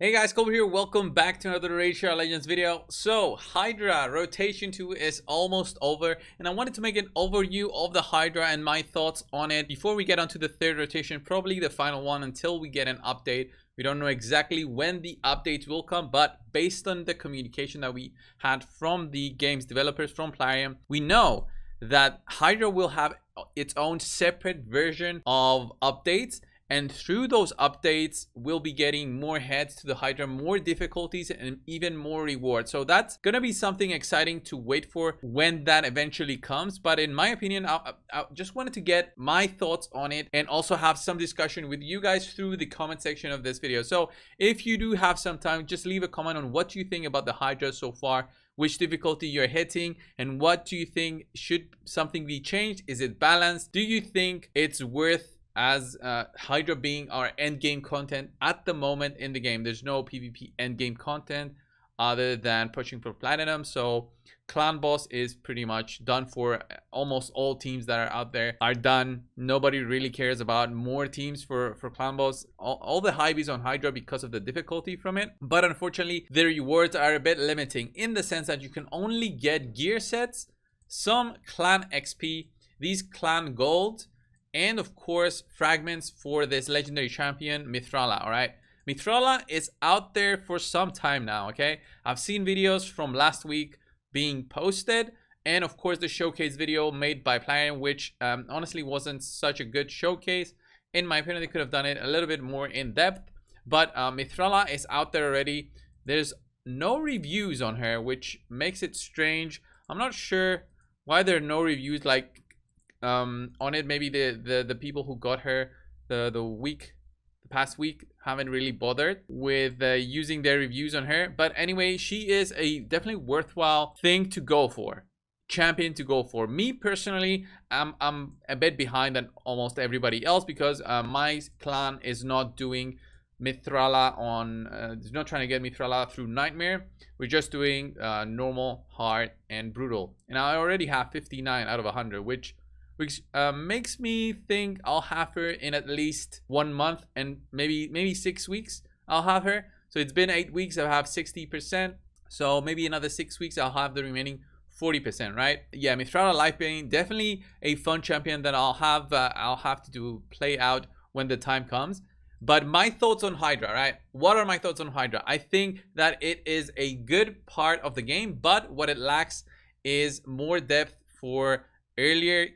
Hey guys, Colby here. Welcome back to another Racial Legends video. So, Hydra Rotation 2 is almost over, and I wanted to make an overview of the Hydra and my thoughts on it before we get onto the third rotation, probably the final one until we get an update. We don't know exactly when the updates will come, but based on the communication that we had from the game's developers, from Plarium, we know that Hydra will have its own separate version of updates. And through those updates, we'll be getting more heads to the Hydra, more difficulties, and even more rewards. So that's going to be something exciting to wait for when that eventually comes. But in my opinion, I just wanted to get my thoughts on it and also have some discussion with you guys through the comment section of this video. So if you do have some time, just leave a comment on what you think about the Hydra so far, which difficulty you're hitting, and what do you think, should something be changed? Is it balanced? Do you think it's worth as Hydra being our end game content at the moment in the game? There's no PvP end game content other than pushing for platinum, so clan boss is pretty much done for. Almost all teams that are out there are done. Nobody really cares about more teams for clan boss. All the hype is on Hydra because of the difficulty from it, but unfortunately the rewards are a bit limiting in the sense that you can only get gear sets, some clan XP, these clan gold, and of course fragments for this legendary champion Mithrala. All right, Mithrala is out there for some time now. Okay, I've seen videos from last week being posted, and of course the showcase video made by Plarium, which honestly wasn't such a good showcase. In my opinion, they could have done it a little bit more in depth, but Mithrala is out there already. There's no reviews on her, which makes it strange. I'm not sure why there are no reviews on it. Maybe the people who got her the past week haven't really bothered with using their reviews on her. But anyway, she is a definitely worthwhile thing to go for, champion to go for. Me personally, I'm a bit behind than almost everybody else because my clan is not doing Mithrala on is not trying to get Mithrala through Nightmare. We're just doing normal, hard, and brutal, and I already have 59 out of 100, which makes me think I'll have her in at least 1 month, and maybe 6 weeks I'll have her. So it's been 8 weeks, I'll have 60%. So maybe another 6 weeks I'll have the remaining 40%, right? Yeah, Mithrala Lifebane, definitely a fun champion that I'll have to do play out when the time comes. But my thoughts on Hydra, right? What are my thoughts on Hydra? I think that it is a good part of the game, but what it lacks is more depth for earlier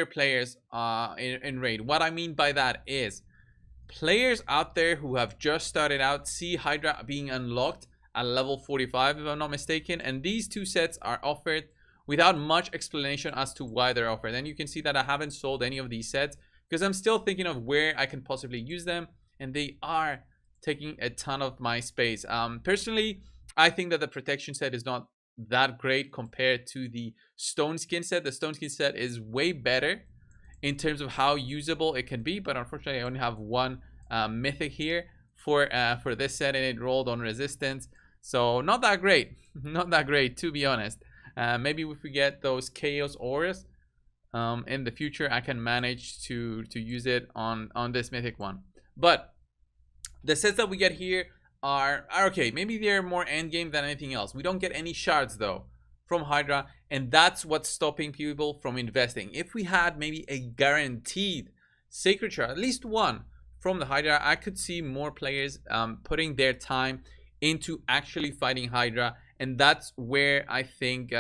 players in raid. What I mean by that is players out there who have just started out see Hydra being unlocked at level 45 if I'm not mistaken, and these two sets are offered without much explanation as to why they're offered. And you can see that I haven't sold any of these sets because I'm still thinking of where I can possibly use them, and they are taking a ton of my space. Personally, I think that the protection set is not that great compared to the stone skin set. The stone skin set is way better in terms of how usable it can be, but unfortunately I only have one mythic here for this set, and it rolled on resistance, so not that great. Not that great, to be honest. Maybe if we get those chaos auras in the future, I can manage to use it on this mythic one. But the sets that we get here are okay. Maybe they're more endgame than anything else. We don't get any shards though from Hydra, and that's what's stopping people from investing. If we had maybe a guaranteed sacred shard, at least one from the Hydra, I could see more players putting their time into actually fighting Hydra, and that's where I think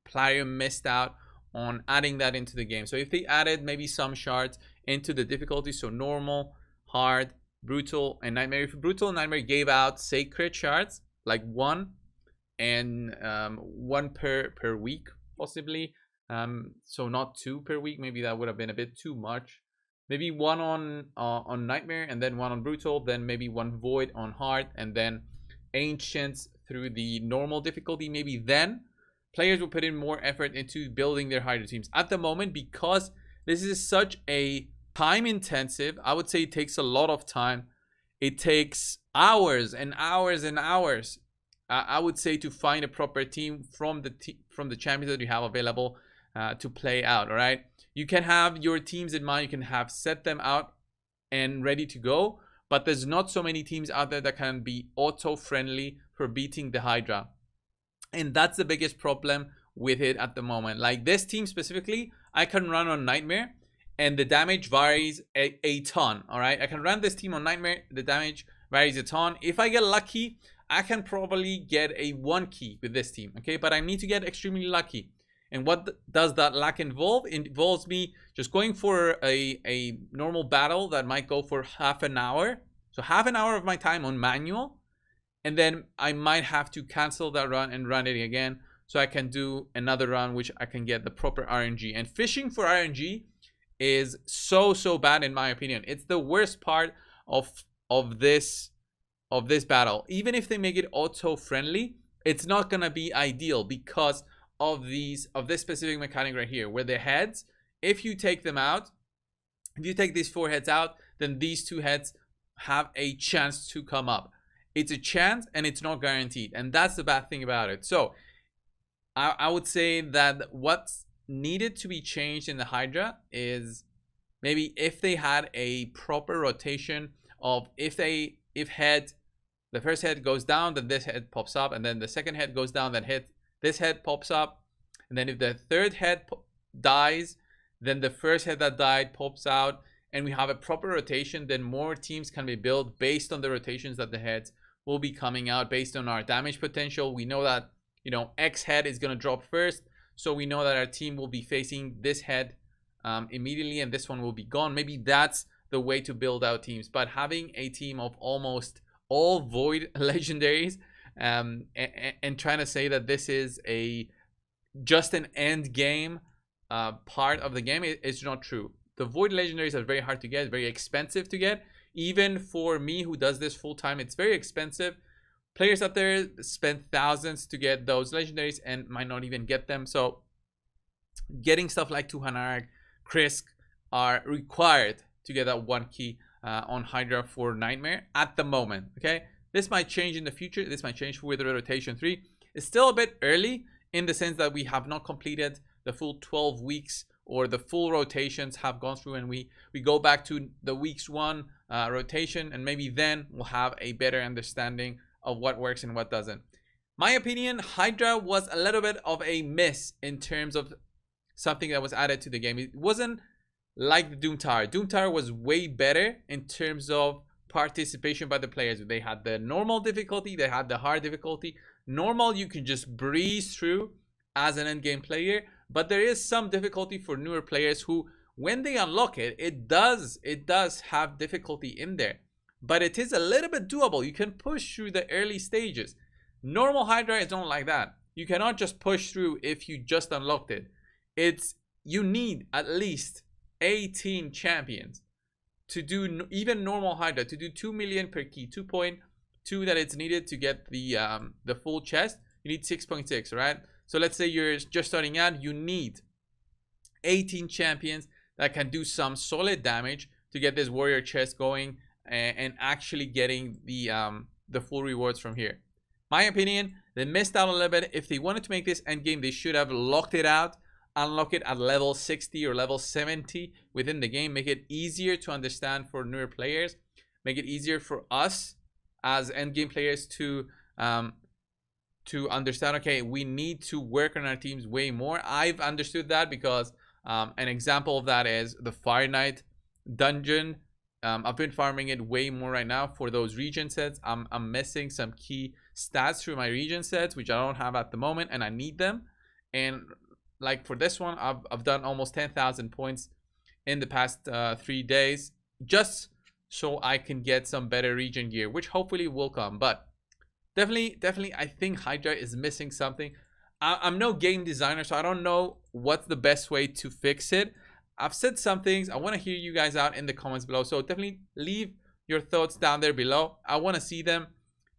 Plarium missed out on adding that into the game. So if they added maybe some shards into the difficulty, so normal, hard, brutal, and nightmare. If brutal and nightmare gave out sacred shards, like one and one per week possibly, so not 2 per week, maybe that would have been a bit too much. Maybe one on nightmare, and then one on brutal, then maybe one void on hard, and then ancients through the normal difficulty. Maybe then players will put in more effort into building their Hydra teams. At the moment, because this is such a time intensive, I would say it takes a lot of time. It takes hours and hours and hours, I would say, to find a proper team from the champions that you have available to play out. All right, you can have your teams in mind, you can have set them out and ready to go, but there's not so many teams out there that can be auto-friendly for beating the Hydra. And that's the biggest problem with it at the moment. Like this team specifically, I can run on Nightmare and the damage varies a ton. All right, I can run this team on Nightmare, the damage varies a ton. If I get lucky, I can probably get a 1 key with this team, okay? But I need to get extremely lucky. And what does that luck involve? It involves me just going for a normal battle that might go for half an hour. So half an hour of my time on manual. And then I might have to cancel that run and run it again. So I can do another run, which I can get the proper RNG. And fishing for RNG is so bad in my opinion. It's the worst part of this battle. Even if they make it auto friendly, it's not gonna be ideal because of this specific mechanic right here, where the heads, if you take them out, if you take these 4 heads out, then these 2 heads have a chance to come up. It's a chance and it's not guaranteed, and that's the bad thing about it. So I would say that what's needed to be changed in the Hydra is maybe if they had a proper rotation of if the first head goes down, then this head pops up, and then the second head goes down, then this head pops up, and then if the third head dies, then the first head that died pops out, and we have a proper rotation, then more teams can be built based on the rotations that the heads will be coming out based on our damage potential. We know that, you know, X head is going to drop first, so we know that our team will be facing this head immediately, and this one will be gone. Maybe that's the way to build out teams. But having a team of almost all void legendaries and trying to say that this is just an end game part of the game, it's not true. The void legendaries are very hard to get, very expensive to get. Even for me who does this full time, it's very expensive. Players out there spend thousands to get those legendaries and might not even get them. So getting stuff like Tuhanarg, Krisk are required to get that 1 key on Hydra for Nightmare at the moment. Okay, this might change in the future. This might change with rotation 3. It's still a bit early in the sense that we have not completed the full 12 weeks or the full rotations have gone through, and we go back to the weeks 1 rotation, and maybe then we'll have a better understanding of what works and what doesn't. My opinion, Hydra was a little bit of a miss in terms of something that was added to the game. It wasn't like the Doom Tower. Doom Tower was way better in terms of participation by the players. They had the normal difficulty, they had the hard difficulty. Normal, you can just breeze through as an endgame player, but there is some difficulty for newer players who, when they unlock it, it does have difficulty in there, but it is a little bit doable. You can push through the early stages. Normal Hydra is not like that. You cannot just push through if you just unlocked it. You need at least 18 champions to do even normal Hydra, to do 2 million per key, 2.2 that it's needed to get the full chest. You need 6.6, right? So let's say you're just starting out, you need 18 champions that can do some solid damage to get this warrior chest going and actually getting the full rewards from here. My opinion, they missed out a little bit. If they wanted to make this end game, they should have locked it out, unlock it at level 60 or level 70 within the game, make it easier to understand for newer players, make it easier for us as end game players to understand, okay, we need to work on our teams way more. I've understood that because an example of that is the Fire Knight dungeon. I've been farming it way more right now for those region sets. I'm missing some key stats through my region sets, which I don't have at the moment, and I need them. And like for this one, I've done almost 10,000 points in the past 3 days just so I can get some better region gear, which hopefully will come. But definitely I think Hydra is missing something. I'm no game designer, so I don't know what's the best way to fix it. I've said some things. I want to hear you guys out in the comments below, so definitely leave your thoughts down there below. I want to see them.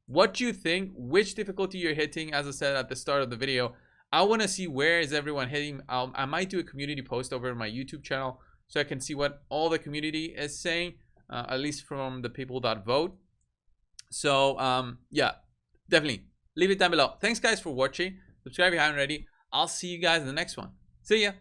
What you think, which difficulty you're hitting. As I said at the start of the video, I want to see where is everyone hitting. I might do a community post over my YouTube channel so I can see what all the community is saying, at least from the people that vote. So yeah, definitely leave it down below. Thanks guys for watching. Subscribe if you haven't already. I'll see you guys in the next one. See ya.